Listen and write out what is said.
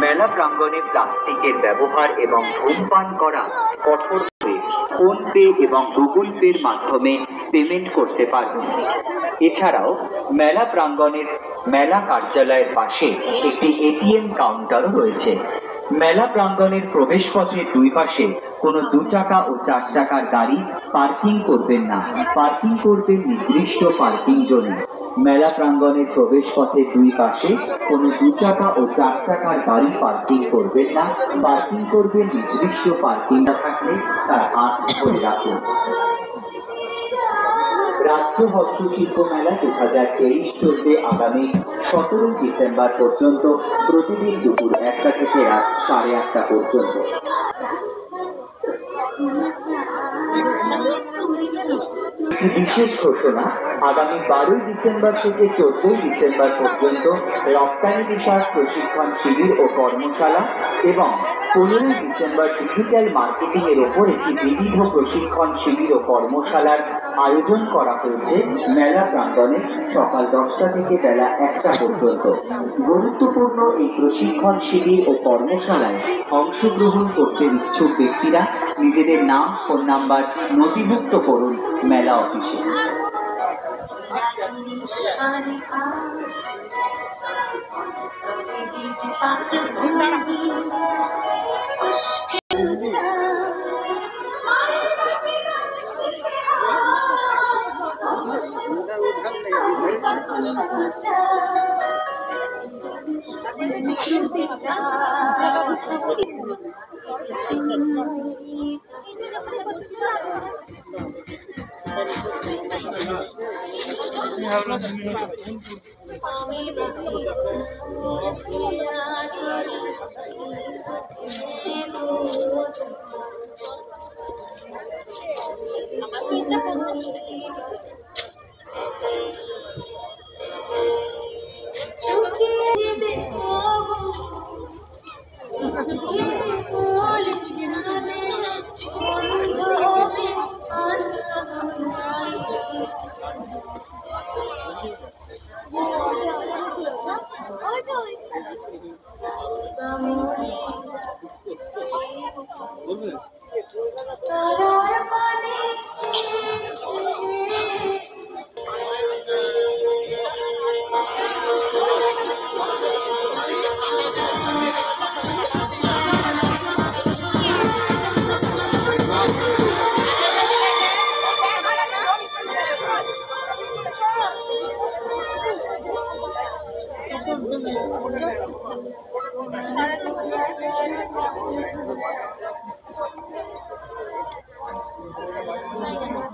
মেলা প্রাঙ্গণে প্লাস্টিকের ব্যবহার এবং ধূমপান করা কঠোরভাবে ফোনপে এবং গুগল পের মাধ্যমে পেমেন্ট করতে পারবেন। এছাড়াও মেলা প্রাঙ্গণের মেলা কার্যালয়ের পাশে একটি এটিএম কাউন্টারও রয়েছে। মেলা প্রাঙ্গণের প্রবেশপথের দুই পাশে কোনো 2 চাকা ও 4 চাকার গাড়ি পার্কিং করবেন না। পার্কিং করবেন নির্দিষ্ট পার্কিং জোনে। মেলা প্রাঙ্গণের প্রবেশপথের দুই পাশে কোনো 2 চাকা ও 4 চাকার গাড়ি পার্কিং করবেন না। পার্কিং করবেন নির্দিষ্ট পার্কিং না থাকলে তার হাত ধরে রাখুন। রাজ্য হস্তশিল্প মেলা 2023 চলবে আগামী 17 ডিসেম্বর পর্যন্ত, প্রতিদিন দুপুর 1টা থেকে রাত 8:30 পর্যন্ত। বিশেষ ঘোষণা, আগামী 12 ডিসেম্বর থেকে 14 ডিসেম্বর পর্যন্ত রপ্তানি বিষয়ক প্রশিক্ষণ শিবির ও কর্মশালা এবং 15 ডিসেম্বর ডিজিটাল মার্কেটিং এর ওপর একটি বিবিধ প্রশিক্ষণ শিবির ও কর্মশালার আয়োজন করা হয়েছে মেলা প্রাঙ্গণে সকাল 10টা থেকে বেলা 1টা পর্যন্ত। গুরুত্বপূর্ণ এই প্রশিক্ষণ শিবির ও কর্মশালায় অংশগ্রহণ করতে ইচ্ছুক ব্যক্তিরা নিজেদের নাম, ফোন নাম্বার নথিভুক্ত করুন মেলা অফিসে। Thank you.